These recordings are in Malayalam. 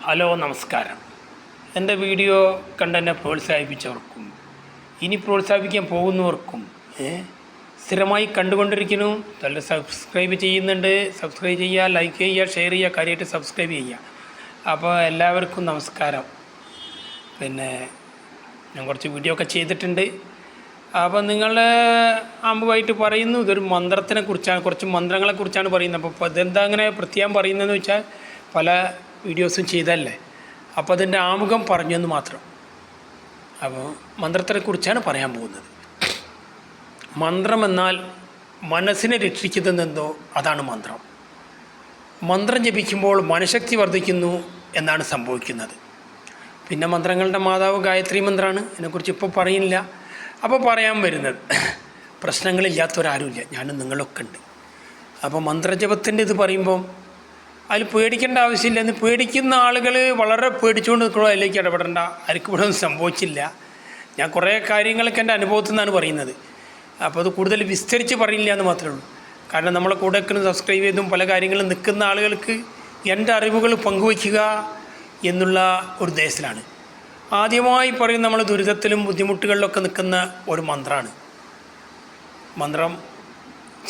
ഹലോ നമസ്കാരം. എൻ്റെ വീഡിയോ കണ്ടെന്നെ പ്രോത്സാഹിപ്പിച്ചവർക്കും ഇനി പ്രോത്സാഹിപ്പിക്കാൻ പോകുന്നവർക്കും സ്ഥിരമായി കണ്ടുകൊണ്ടിരിക്കുന്നു. നല്ല സബ്സ്ക്രൈബ് ചെയ്യുന്നുണ്ട്. സബ്സ്ക്രൈബ് ചെയ്യുക, ലൈക്ക് ചെയ്യുക, ഷെയർ ചെയ്യുക, കാര്യമായിട്ട് സബ്സ്ക്രൈബ് ചെയ്യുക. അപ്പോൾ എല്ലാവർക്കും നമസ്കാരം. പിന്നെ ഞാൻ കുറച്ച് വീഡിയോ ഒക്കെ ചെയ്തിട്ടുണ്ട്. അപ്പോൾ നിങ്ങൾ ആമുഖമായിട്ട് പറയുന്നു ഇതൊരു മന്ത്രത്തിനെ കുറിച്ചാണ്, കുറച്ച് മന്ത്രങ്ങളെക്കുറിച്ചാണ് പറയുന്നത്. അപ്പോൾ ഇതെന്താ അങ്ങനെ പ്രത്യേകം പറയുന്നതെന്ന് വെച്ചാൽ പല വീഡിയോസും ചെയ്തല്ലേ, അപ്പോൾ അതിൻ്റെ ആമുഖം പറഞ്ഞെന്ന് മാത്രം. അപ്പോൾ മന്ത്രത്തെക്കുറിച്ചാണ് പറയാൻ പോകുന്നത്. മന്ത്രം എന്നാൽ മനസ്സിനെ രക്ഷിക്കുന്നതെന്തോ അതാണ് മന്ത്രം. മന്ത്രം ജപിക്കുമ്പോൾ മനഃശക്തി വർദ്ധിക്കുന്നു എന്നാണ് സംഭവിക്കുന്നത്. പിന്നെ മന്ത്രങ്ങളുടെ മാതാവ് ഗായത്രി മന്ത്രമാണ്. അതിനെക്കുറിച്ച് ഇപ്പോൾ പറയുന്നില്ല. അപ്പോൾ പറയാൻ വരുന്നത്, പ്രശ്നങ്ങളില്ലാത്തവരാരുമില്ല, ഞാനും നിങ്ങളൊക്കെ ഉണ്ട്. അപ്പോൾ മന്ത്രജപത്തിൻ്റെ ഇത് പറയുമ്പം അതിൽ പേടിക്കേണ്ട ആവശ്യമില്ല. എന്ന് പേടിക്കുന്ന ആളുകൾ വളരെ പേടിച്ചുകൊണ്ട് നിൽക്കണോ അതിലേക്ക് ഇടപെടേണ്ട. ആർക്കും ഇവിടെ ഒന്നും സംഭവിച്ചില്ല. ഞാൻ കുറേ കാര്യങ്ങളൊക്കെ എൻ്റെ അനുഭവത്തിൽ നിന്നാണ് പറയുന്നത്. അപ്പോൾ അത് കൂടുതൽ വിസ്തരിച്ച് പറയില്ല എന്ന് മാത്രമേ ഉള്ളൂ. കാരണം നമ്മളെ കൂടെ സബ്സ്ക്രൈബ് ചെയ്തും പല കാര്യങ്ങളും നിൽക്കുന്ന ആളുകൾക്ക് എൻ്റെ അറിവുകൾ പങ്കുവയ്ക്കുക എന്നുള്ള ഒരു ഉദ്ദേശത്തിലാണ്. ആദ്യമായി പറയും, നമ്മൾ ദുരിതത്തിലും ബുദ്ധിമുട്ടുകളിലൊക്കെ നിൽക്കുന്ന ഒരു മന്ത്രമാണ്. മന്ത്രം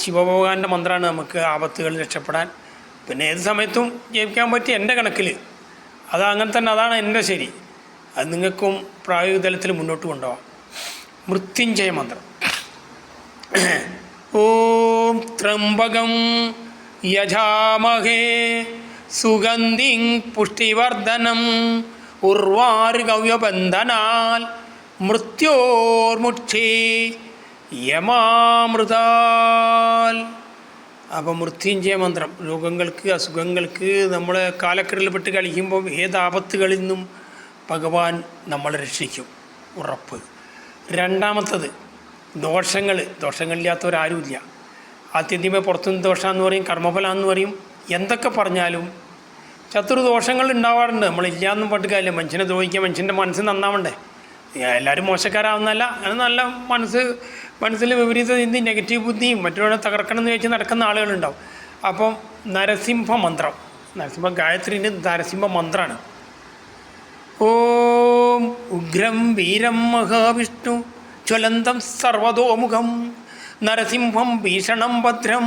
ശിവഭഗവാന്റെ മന്ത്രമാണ് നമുക്ക് ആപത്തുകളിൽ രക്ഷപ്പെടാൻ. പിന്നെ ഏത് സമയത്തും ജപിക്കാൻ പറ്റി എൻ്റെ കണക്കിൽ അത് അങ്ങനെ തന്നെ, അതാണ് എൻ്റെ ശരി. അത് നിങ്ങൾക്കും പ്രായോഗിക തലത്തിൽ മുന്നോട്ട് കൊണ്ടുപോകാം. മൃത്യുഞ്ജയ മന്ത്രം. ഓം ത്രംബകം യജാമഹേ സുഗന്ധിം പുഷ്ടിവർദ്ധനം ഉർവാരുകവ്യബന്ധനാൽ മൃത്യോർമുക്ഷേ യമാമൃതാൽ. അപ്പോൾ മൃത്യുഞ്ജയ മന്ത്രം രോഗങ്ങൾക്ക്, അസുഖങ്ങൾക്ക്, നമ്മളെ കാലക്കടലിൽപ്പെട്ട് കളിക്കുമ്പോൾ ഏത് ആപത്തുകളിൽ നിന്നും ഭഗവാൻ നമ്മളെ രക്ഷിക്കും, ഉറപ്പ്. രണ്ടാമത്തത് ദോഷങ്ങളില്ലാത്തവരാരുമില്ല. ആത്യന്തികമായി പുറത്തുനിന്ന് ദോഷമെന്ന് പറയും, കർമ്മഫലം എന്ന് പറയും. എന്തൊക്കെ പറഞ്ഞാലും ചതുർദോഷങ്ങൾ ഉണ്ടാവാറുണ്ട്. നമ്മളില്ലാന്നും പറ്റുകയില്ല. മനുഷ്യനെ ദ്രോഹിക്കുക, മനുഷ്യൻ്റെ മനസ്സ് നന്നാവണ്ടേ. എല്ലാവരും മോശക്കാരാവുന്നതല്ല. അങ്ങനെ നല്ല മനസ്സിൽ വിപരീത ചിന്തി, നെഗറ്റീവ് ബുദ്ധിയും മറ്റുള്ളവരെ തകർക്കണം എന്ന് ചോദിച്ച് നടക്കുന്ന ആളുകളുണ്ടാവും. അപ്പം നരസിംഹ മന്ത്രം, നരസിംഹ ഗായത്രീൻ്റെ നരസിംഹ മന്ത്രമാണ്. ഓം ഉഗ്രം വീരം മഹാവിഷ്ണു ജ്വലന്തം സർവതോമുഖം നരസിംഹം ഭീഷണം ഭദ്രം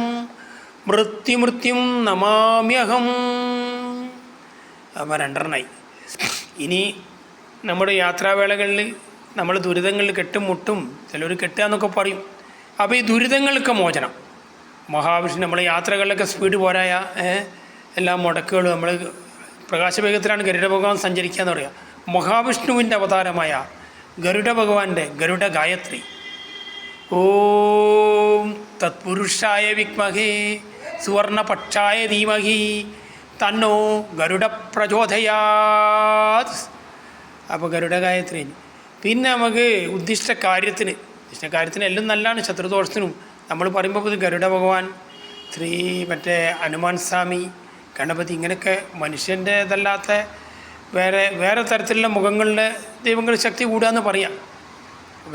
മൃത്യും നമാമ്യഹം. അപ്പോൾ രണ്ടെണ്ണമായി. ഇനി നമ്മുടെ യാത്രാവേളകളിൽ നമ്മൾ ദുരിതങ്ങളിൽ കെട്ടും മുട്ടും, ചിലർ കെട്ടുക എന്നൊക്കെ പറയും. അപ്പോൾ ഈ ദുരിതങ്ങൾക്ക് മോചനം മഹാവിഷ്ണു. നമ്മൾ യാത്രകളിലൊക്കെ സ്പീഡ് പോരായ എല്ലാ മുടക്കുകളും, നമ്മൾ പ്രകാശവേഗത്തിലാണ് ഗരുഡ ഭഗവാൻ സഞ്ചരിക്കുക എന്ന് പറയുക. മഹാവിഷ്ണുവിൻ്റെ അവതാരമായ ഗരുഡ ഭഗവാന്റെ ഗരുഡ ഗായത്രി. ഓം തത്പുരുഷായ വിദ്മഹേ സുവർണപക്ഷായ ധീമഹി തന്നോ ഗരുഡ പ്രചോദയാത്. അപ്പോൾ ഗരുഡ ഗായത്രി. പിന്നെ നമുക്ക് ഉദ്ദിഷ്ട കാര്യത്തിന് എല്ലാം നല്ലതാണ്. ശത്രുദോഷത്തിനും നമ്മൾ പറയുമ്പോൾ ഇത് ഗരുഡ ഭഗവാൻ, മറ്റേ ഹനുമാൻ സ്വാമി, ഗണപതി, ഇങ്ങനെയൊക്കെ മനുഷ്യൻ്റേതല്ലാത്ത വേറെ തരത്തിലുള്ള മുഖങ്ങളുടെ ദൈവങ്ങളുടെ ശക്തി കൂടുകയെന്ന് പറയാം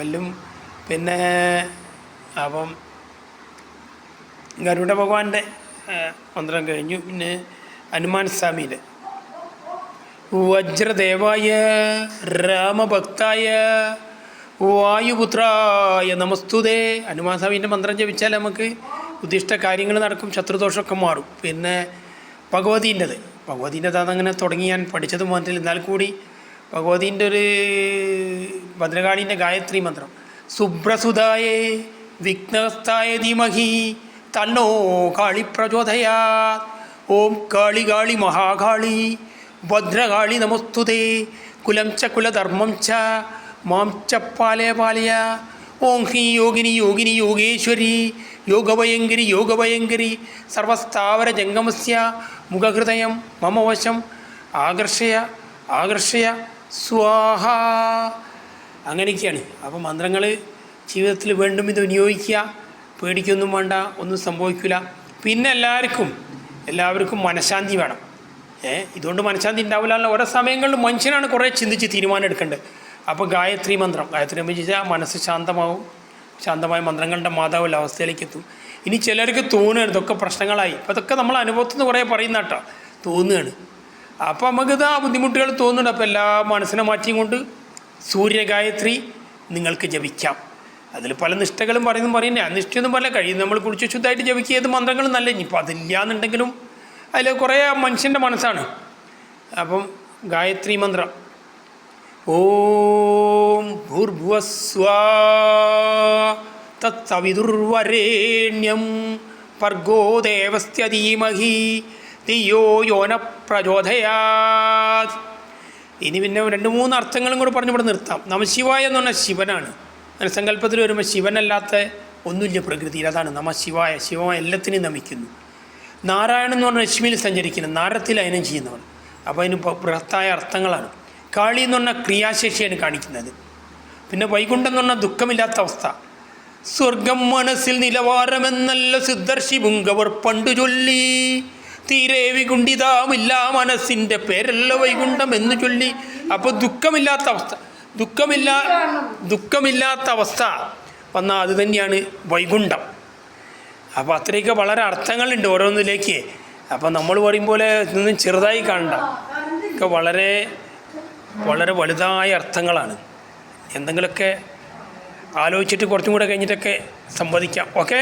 വല്ലും. പിന്നെ അപ്പം ഗരുഡ ഭഗവാന്റെ മന്ത്രം കഴിഞ്ഞു. പിന്നെ ഹനുമാൻ സ്വാമിയുടെ വജ്രദേവായ രാമഭക്തായ വായുപുത്രായ നമസ്തുതേ. ഹനുമാൻ സ്വാമീൻ്റെ മന്ത്രം ജപിച്ചാൽ നമുക്ക് ഉദ്ദിഷ്ട കാര്യങ്ങൾ നടക്കും, ശത്രുദോഷമൊക്കെ മാറും. പിന്നെ ഭഗവതീൻ്റെത് അതങ്ങനെ തുടങ്ങി ഞാൻ പഠിച്ചത് മുതൽ. എന്നാൽ കൂടി ഭഗവതീൻ്റെ ഒരു ഭദ്രകാളീൻ്റെ ഗായത്രി മന്ത്രം. സുബ്രസുതായ വിഘ്നസ്തായ ധീമഹി തന്നോ കാളി പ്രചോദയാ. ഓം കാളി കാളി മഹാകാളി ഭദ്രകാളി നമസ്തുതേ. കുലം ച കുലധർമ്മം ച മാം ച പാലയ പാലയ. ഓം ഹ്രീ യോഗിനി യോഗിനി യോഗേശ്വരി യോഗഭയങ്കരി സർവസ്ഥാവര ജംഗമസ്യ മുഖഹൃദയം മമ വശം ആകർഷയ സ്വാഹ. അങ്ങനെയൊക്കെയാണ്. അപ്പോൾ മന്ത്രങ്ങൾ ജീവിതത്തിൽ വീണ്ടും ഇത് വിനിയോഗിക്കുക. പേടിക്കൊന്നും വേണ്ട, ഒന്നും സംഭവിക്കില്ല. പിന്നെ എല്ലാവർക്കും മനഃശാന്തി വേണം. ഇതുകൊണ്ട് മനഃശാന്തി ഉണ്ടാവില്ല. ഓരോ സമയങ്ങളിലും മനുഷ്യനാണ് കുറേ ചിന്തിച്ച് തീരുമാനം എടുക്കേണ്ടത്. അപ്പോൾ ഗായത്രി മന്ത്രം വെച്ചാൽ മനസ്സ് ശാന്തമായ മന്ത്രങ്ങളുടെ മാതാവുള്ള അവസ്ഥയിലേക്ക് എത്തും. ഇനി ചിലർക്ക് തോന്നുകയാണ് ഇതൊക്കെ പ്രശ്നങ്ങളായി. അപ്പോൾ അതൊക്കെ നമ്മൾ അനുഭവത്തിൽ നിന്ന് കുറേ പറയുന്ന കേട്ടോ, തോന്നുകയാണ്. അപ്പോൾ നമുക്കിത് ആ ബുദ്ധിമുട്ടുകൾ തോന്നുന്നുണ്ട്. അപ്പോൾ എല്ലാ മനസ്സിനെ മാറ്റിയും കൊണ്ട് സൂര്യഗായത്രി നിങ്ങൾക്ക് ജപിക്കാം. അതിൽ പല നിഷ്ഠകളും പറയുന്നത് ആ നിഷ്ഠയൊന്നും പറയില്ല, കഴിയും നമ്മൾ കുളിച്ച് ശുദ്ധമായിട്ട് ജപിക്കുക. ഏത് മന്ത്രങ്ങളും നല്ല. ഇനിയിപ്പോൾ അതില്ല എന്നുണ്ടെങ്കിലും അതിൽ കുറേ മനുഷ്യൻ്റെ മനസ്സാണ്. അപ്പം ഗായത്രി മന്ത്രം ഓം ഭൂർഭുവസ്വാ തത്സവിതുർവരേണ്യം ഭർഗോ ദേവസ്യ ധീമഹി ധിയോ യോന പ്രചോദയാത്. ഇനി പിന്നെ 2-3 അർത്ഥങ്ങളും കൂടെ പറഞ്ഞ് ഇവിടെ നിർത്താം. നമശിവായ എന്ന് പറഞ്ഞാൽ ശിവനാണ്. അങ്ങനെ സങ്കല്പത്തിൽ വരുമ്പോൾ ശിവനല്ലാത്ത ഒന്നുമില്ല പ്രകൃതിയിൽ. അതാണ് നമശിവായ. ശിവമായ എല്ലാത്തിനെയും നമിക്കുന്നു. നാരായണൻ എന്ന് പറഞ്ഞാൽ ലക്ഷ്മിയിൽ സഞ്ചരിക്കുന്നു, നാരത്തിൽ അയനം ചെയ്യുന്നവൻ. അപ്പോൾ അതിന് ബൃഹത്തായ അർത്ഥങ്ങളാണ്. കാളി എന്ന് പറഞ്ഞാൽ ക്രിയാശേഷിയാണ് കാണിക്കുന്നത്. പിന്നെ വൈകുണ്ഠം എന്ന് പറഞ്ഞാൽ ദുഃഖമില്ലാത്ത അവസ്ഥ. സ്വർഗം മനസ്സിൽ നിലവാരമെന്നല്ല സിദ്ധർഷി പുങ്കവർ പണ്ടു ചൊല്ലി, തീരെ വികുണ്ഠിതാമില്ല മനസ്സിൻ്റെ പേരല്ല വൈകുണ്ഠം എന്ന് ചൊല്ലി. അപ്പോൾ ദുഃഖമില്ലാത്ത അവസ്ഥ, ദുഃഖമില്ലാത്ത അവസ്ഥ വന്നാൽ അത് തന്നെയാണ് വൈകുണ്ഠം. അപ്പോൾ അത്രയൊക്കെ വളരെ അർത്ഥങ്ങളുണ്ട് ഓരോന്നിലേക്ക്. അപ്പോൾ നമ്മൾ പറയും പോലെ ഇതൊന്നും ചെറുതായി കാണണ്ട, ഒക്കെ വളരെ വളരെ വലുതായ അർത്ഥങ്ങളാണ്. എന്തെങ്കിലുമൊക്കെ ആലോചിച്ചിട്ട് കുറച്ചും കൂടെ കഴിഞ്ഞിട്ടൊക്കെ സംവദിക്കാം. ഓക്കെ.